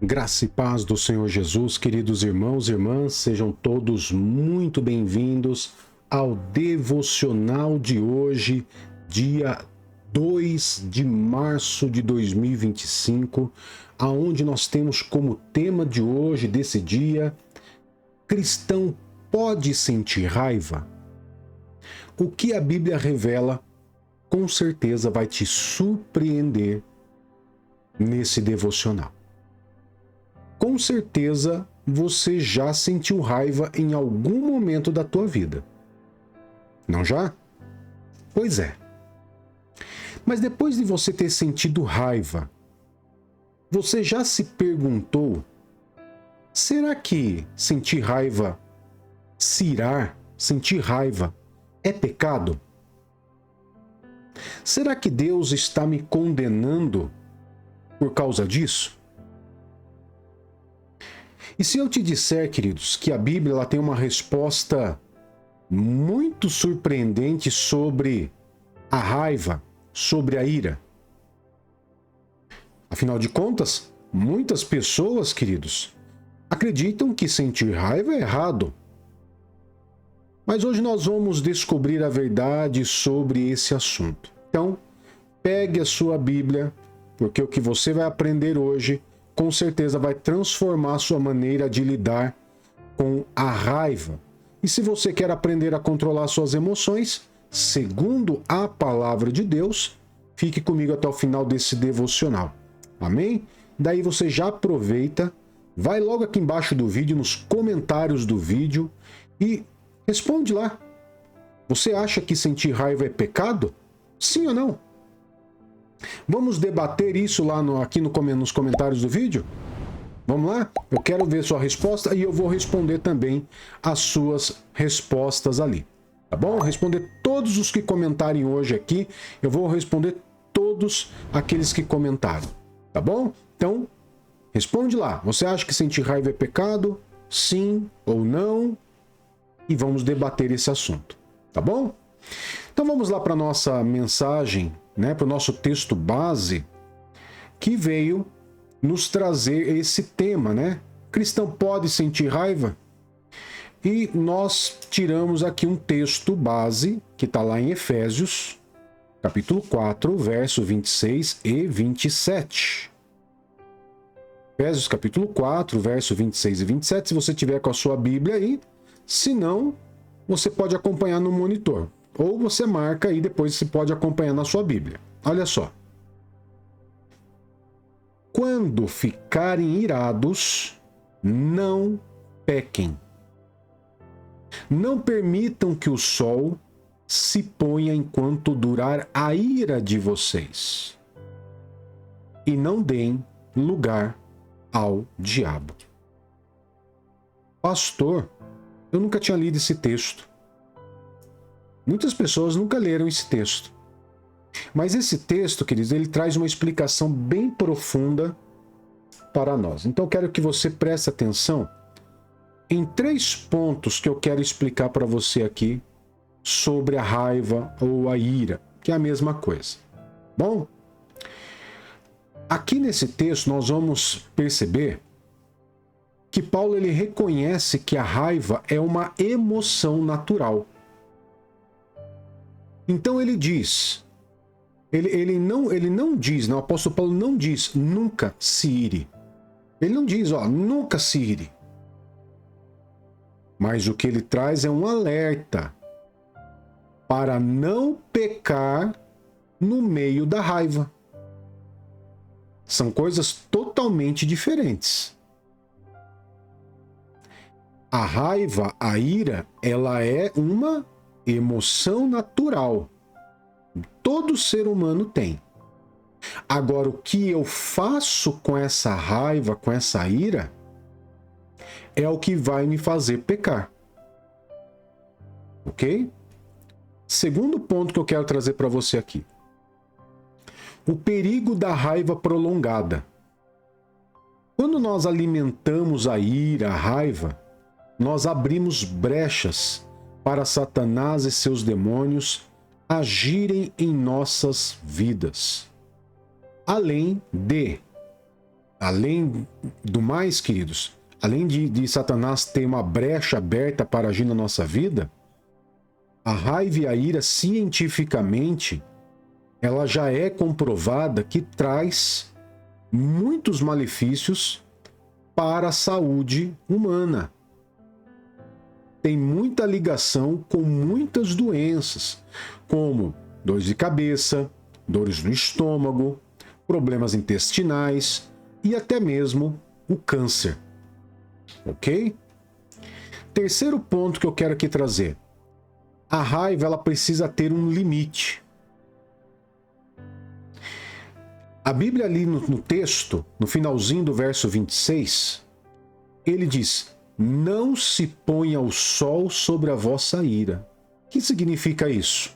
Graça e paz do Senhor Jesus, queridos irmãos e irmãs, sejam todos muito bem-vindos ao devocional de hoje, dia 2 de março de 2025, aonde nós temos como tema de hoje, desse dia, cristão pode sentir raiva? O que a Bíblia revela, com certeza vai te surpreender nesse devocional. Com certeza você já sentiu raiva em algum momento da tua vida. Não já? Pois é. Mas depois de você ter sentido raiva, você já se perguntou: será que sentir raiva, sentir raiva, é pecado? Será que Deus está me condenando por causa disso? E se eu te disser, queridos, que a Bíblia ela tem uma resposta muito surpreendente sobre a raiva, sobre a ira? Afinal de contas, muitas pessoas, queridos, acreditam que sentir raiva é errado. Mas hoje nós vamos descobrir a verdade sobre esse assunto. Então, pegue a sua Bíblia, porque o que você vai aprender hoje com certeza vai transformar a sua maneira de lidar com a raiva. E se você quer aprender a controlar suas emoções, segundo a palavra de Deus, fique comigo até o final desse devocional. Amém? Daí você já aproveita, vai logo aqui embaixo do vídeo, nos comentários do vídeo e responde lá. Você acha que sentir raiva é pecado? Sim ou não? Vamos debater isso lá nos comentários do vídeo? Vamos lá? Eu quero ver sua resposta e eu vou responder também as suas respostas ali. Tá bom? Responder todos os que comentarem hoje aqui. Eu vou responder todos aqueles que comentaram. Tá bom? Então, responde lá. Você acha que sentir raiva é pecado? Sim ou não? E vamos debater esse assunto. Tá bom? Então vamos lá para a nossa mensagem, para o nosso texto base, que veio nos trazer esse tema, Cristão pode sentir raiva? E nós tiramos aqui um texto base, que está lá em Efésios, capítulo 4, verso 26 e 27. Efésios, capítulo 4, verso 26 e 27, se você tiver com a sua Bíblia aí, se não, você pode acompanhar no monitor. Ou você marca e depois você pode acompanhar na sua Bíblia. Olha só. Quando ficarem irados, não pequem. Não permitam que o sol se ponha enquanto durar a ira de vocês. E não deem lugar ao diabo. Pastor, eu nunca tinha lido esse texto. Muitas pessoas nunca leram esse texto. Mas esse texto, queridos, ele traz uma explicação bem profunda para nós. Então eu quero que você preste atenção em 3 pontos que eu quero explicar para você aqui sobre a raiva ou a ira, que é a mesma coisa. Bom, aqui nesse texto nós vamos perceber que Paulo ele reconhece que a raiva é uma emoção natural. Então ele diz, ele não diz, o apóstolo Paulo não diz nunca se ire. Ele não diz, nunca se ire. Mas o que ele traz é um alerta para não pecar no meio da raiva. São coisas totalmente diferentes. A raiva, a ira, ela é uma emoção natural. Todo ser humano tem. Agora, o que eu faço com essa raiva, com essa ira, é o que vai me fazer pecar. Ok? Segundo ponto que eu quero trazer para você aqui. O perigo da raiva prolongada. Quando nós alimentamos a ira, a raiva, nós abrimos brechas para Satanás e seus demônios agirem em nossas vidas. Além de Além do mais, queridos, além de Satanás ter uma brecha aberta para agir na nossa vida, a raiva e a ira, cientificamente, ela já é comprovada que traz muitos malefícios para a saúde humana. Tem muita ligação com muitas doenças, como dores de cabeça, dores no estômago, problemas intestinais e até mesmo o câncer. Ok? Terceiro ponto que eu quero aqui trazer. A raiva, ela precisa ter um limite. A Bíblia ali no texto, no finalzinho do verso 26, ele diz: não se ponha o sol sobre a vossa ira. O que significa isso?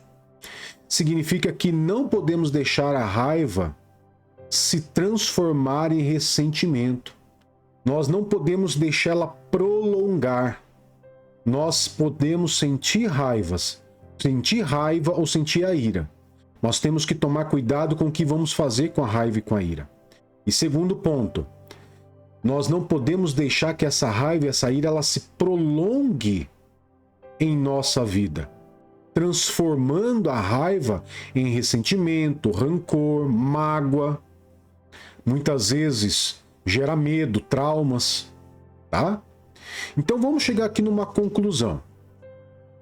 Significa que não podemos deixar a raiva se transformar em ressentimento. Nós não podemos deixá-la prolongar. Nós podemos sentir raiva ou sentir a ira. Nós temos que tomar cuidado com o que vamos fazer com a raiva e com a ira. E segundo ponto, nós não podemos deixar que essa raiva e essa ira ela se prolongue em nossa vida, transformando a raiva em ressentimento, rancor, mágoa. Muitas vezes gera medo, traumas, tá? Então vamos chegar aqui numa conclusão.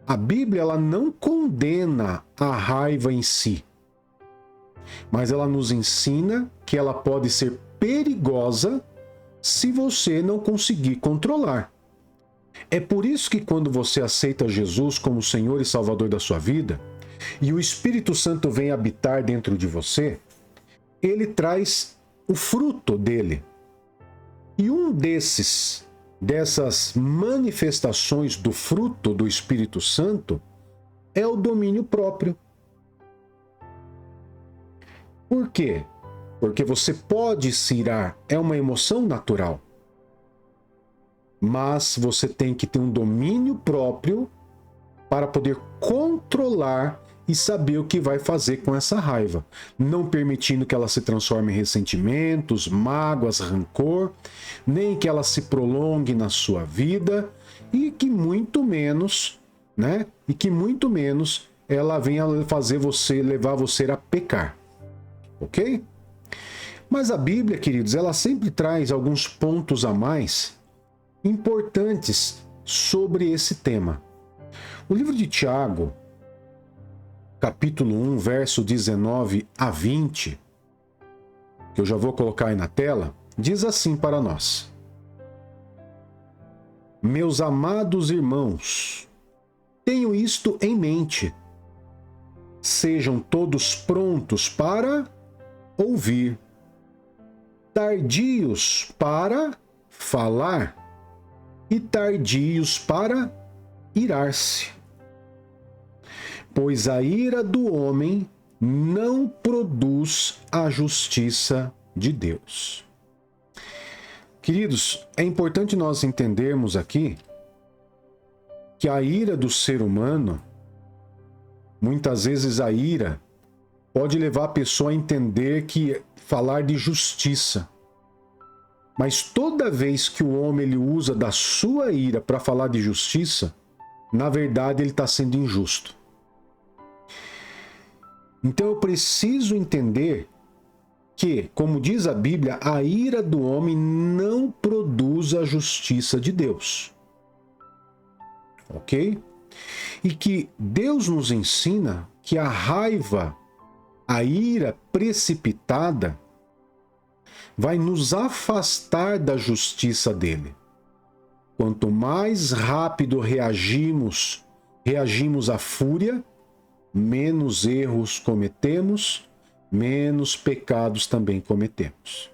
A Bíblia ela não condena a raiva em si, mas ela nos ensina que ela pode ser perigosa se você não conseguir controlar. É por isso que quando você aceita Jesus como Senhor e Salvador da sua vida, e o Espírito Santo vem habitar dentro de você, ele traz o fruto dele. E dessas manifestações do fruto do Espírito Santo é o domínio próprio. Por quê? Porque você pode se irar, é uma emoção natural. Mas você tem que ter um domínio próprio para poder controlar e saber o que vai fazer com essa raiva, não permitindo que ela se transforme em ressentimentos, mágoas, rancor, nem que ela se prolongue na sua vida e que muito menos, ela venha fazer levar você a pecar. OK? Mas a Bíblia, queridos, ela sempre traz alguns pontos a mais importantes sobre esse tema. O livro de Tiago, capítulo 1, verso 19 a 20, que eu já vou colocar aí na tela, diz assim para nós: meus amados irmãos, tenham isto em mente. Sejam todos prontos para ouvir, tardios para falar e tardios para irar-se. Pois a ira do homem não produz a justiça de Deus. Queridos, é importante nós entendermos aqui que a ira do ser humano, muitas vezes a ira pode levar a pessoa a entender que falar de justiça. Mas toda vez que o homem ele usa da sua ira para falar de justiça, na verdade ele está sendo injusto. Então eu preciso entender que, como diz a Bíblia, a ira do homem não produz a justiça de Deus. Ok? E que Deus nos ensina que a raiva, a ira precipitada, vai nos afastar da justiça dele. Quanto mais rápido reagimos à fúria, menos erros cometemos, menos pecados também cometemos.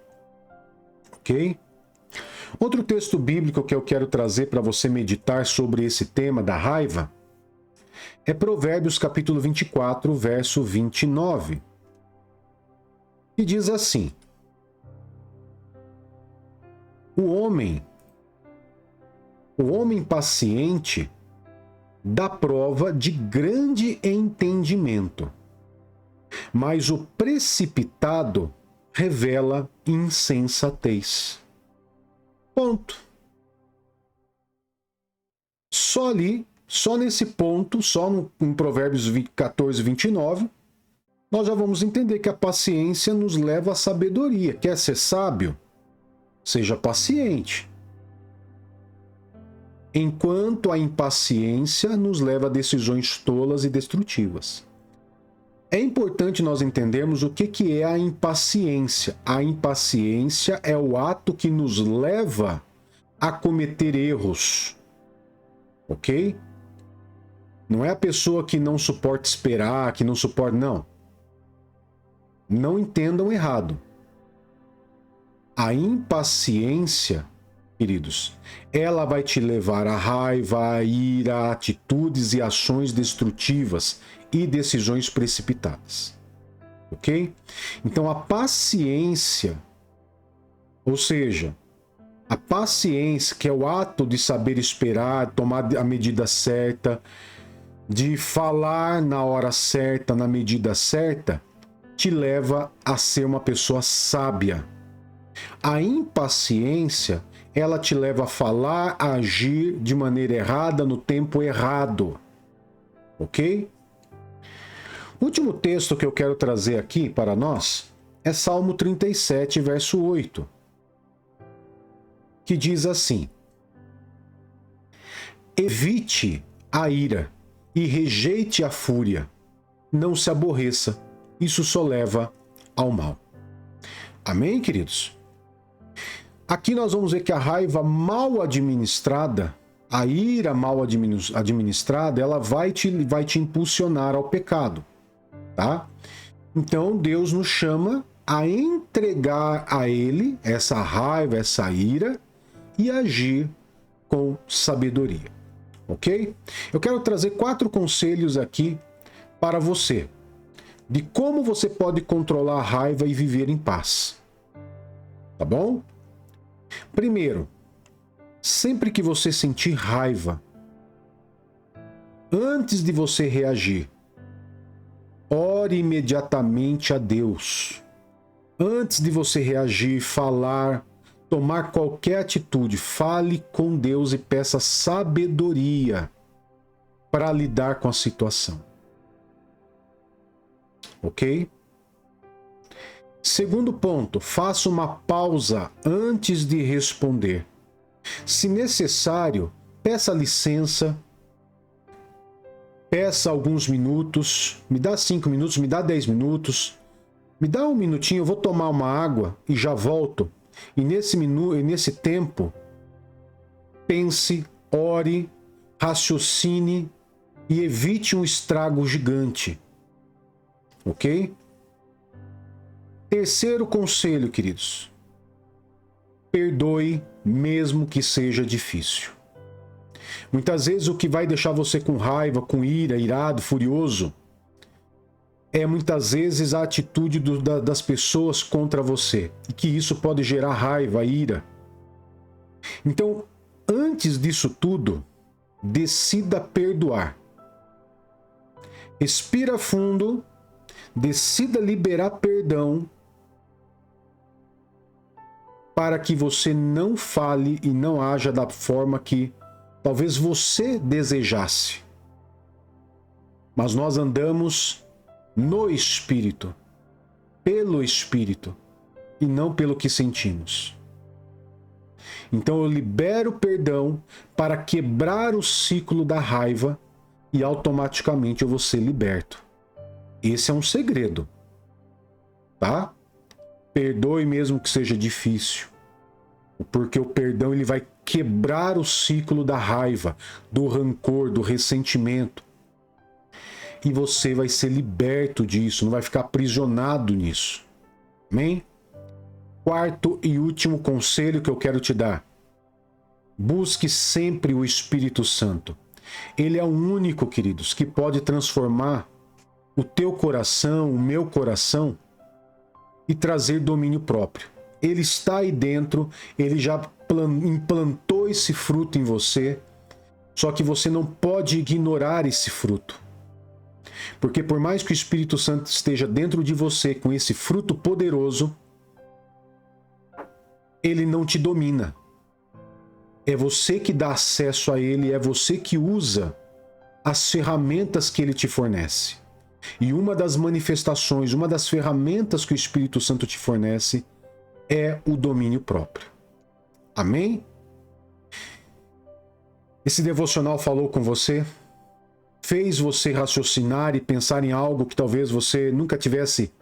Ok? Outro texto bíblico que eu quero trazer para você meditar sobre esse tema da raiva é Provérbios capítulo 24, verso 29. Que diz assim: o homem paciente dá prova de grande entendimento, mas o precipitado revela insensatez. Ponto. Só ali, só nesse ponto, só em Provérbios 14, 29, nós já vamos entender que a paciência nos leva à sabedoria. Quer ser sábio? Seja paciente. Enquanto a impaciência nos leva a decisões tolas e destrutivas. É importante nós entendermos o que é a impaciência. A impaciência é o ato que nos leva a cometer erros. Ok? Não é a pessoa que não suporta esperar, que não suporta... Não. Não entendam errado. A impaciência, queridos, ela vai te levar à raiva, à ira, a atitudes e ações destrutivas e decisões precipitadas. Ok? Então a paciência, ou seja, a paciência, que é o ato de saber esperar, tomar a medida certa, de falar na hora certa, na medida certa, te leva a ser uma pessoa sábia. A impaciência, ela te leva a falar, a agir de maneira errada, no tempo errado. Ok? O último texto que eu quero trazer aqui para nós é Salmo 37, verso 8, que diz assim: evite a ira e rejeite a fúria, não se aborreça, isso só leva ao mal. Amém, queridos? Aqui nós vamos ver que a raiva mal administrada, a ira mal administrada, ela vai te impulsionar ao pecado, tá? Então Deus nos chama a entregar a Ele essa raiva, essa ira e agir com sabedoria, ok? Eu quero trazer 4 conselhos aqui para você, de como você pode controlar a raiva e viver em paz. Tá bom? Primeiro, sempre que você sentir raiva, antes de você reagir, ore imediatamente a Deus. Antes de você reagir, falar, tomar qualquer atitude, fale com Deus e peça sabedoria para lidar com a situação. Ok? Segundo ponto, faça uma pausa antes de responder. Se necessário, peça licença, peça alguns minutos, me dá 5 minutos, me dá 10 minutos, me dá 1 minutinho, eu vou tomar uma água e já volto. E nesse tempo, pense, ore, raciocine e evite um estrago gigante. Ok? Terceiro conselho, queridos. Perdoe, mesmo que seja difícil. Muitas vezes o que vai deixar você com raiva, com ira, irado, furioso, é muitas vezes a atitude das pessoas contra você. E que isso pode gerar raiva, ira. Então, antes disso tudo, decida perdoar. Respira fundo. Decida liberar perdão para que você não fale e não haja da forma que talvez você desejasse. Mas nós andamos no Espírito, pelo Espírito, e não pelo que sentimos. Então eu libero perdão para quebrar o ciclo da raiva e automaticamente eu vou ser liberto. Esse é um segredo, tá? Perdoe mesmo que seja difícil, porque o perdão ele vai quebrar o ciclo da raiva, do rancor, do ressentimento. E você vai ser liberto disso, não vai ficar aprisionado nisso. Amém? Quarto e último conselho que eu quero te dar. Busque sempre o Espírito Santo. Ele é o único, queridos, que pode transformar o teu coração, o meu coração, e trazer domínio próprio. Ele está aí dentro, ele já implantou esse fruto em você, só que você não pode ignorar esse fruto. Porque por mais que o Espírito Santo esteja dentro de você com esse fruto poderoso, ele não te domina. É você que dá acesso a ele, é você que usa as ferramentas que ele te fornece. E uma das manifestações, uma das ferramentas que o Espírito Santo te fornece é o domínio próprio. Amém? Esse devocional falou com você? Fez você raciocinar e pensar em algo que talvez você nunca tivesse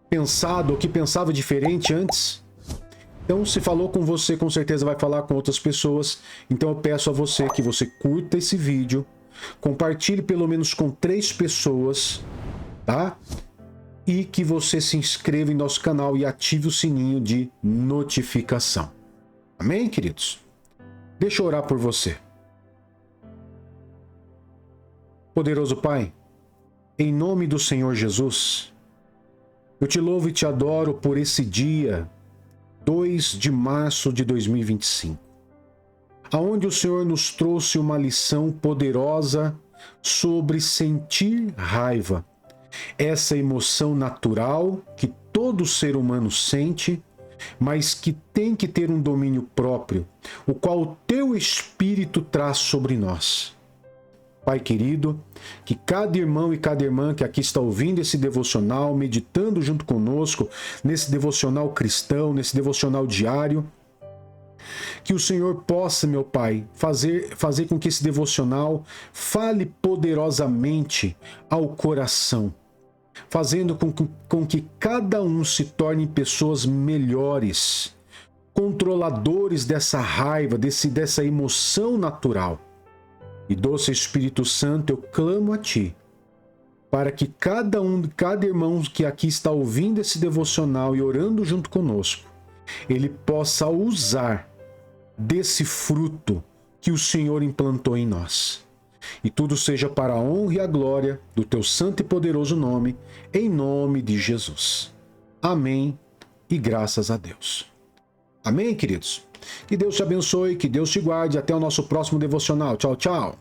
pensado ou que pensava diferente antes? Então, se falou com você, com certeza vai falar com outras pessoas. Então, eu peço a você que você curta esse vídeo, compartilhe pelo menos com 3 pessoas, tá? E que você se inscreva em nosso canal e ative o sininho de notificação. Amém, queridos? Deixa eu orar por você. Poderoso Pai, em nome do Senhor Jesus, eu te louvo e te adoro por esse dia, 2 de março de 2025, aonde o Senhor nos trouxe uma lição poderosa sobre sentir raiva, essa emoção natural que todo ser humano sente, mas que tem que ter um domínio próprio, o qual o teu Espírito traz sobre nós. Pai querido, que cada irmão e cada irmã que aqui está ouvindo esse devocional, meditando junto conosco, nesse devocional cristão, nesse devocional diário, que o Senhor possa, meu Pai, fazer com que esse devocional fale poderosamente ao coração, fazendo com que cada um se torne pessoas melhores, controladores dessa raiva, dessa emoção natural. E doce Espírito Santo, eu clamo a Ti, para que cada irmão que aqui está ouvindo esse devocional e orando junto conosco, ele possa usar desse fruto que o Senhor implantou em nós. E tudo seja para a honra e a glória do Teu santo e poderoso nome, em nome de Jesus. Amém e graças a Deus. Amém, queridos? Que Deus te abençoe, que Deus te guarde. Até o nosso próximo devocional. Tchau, tchau.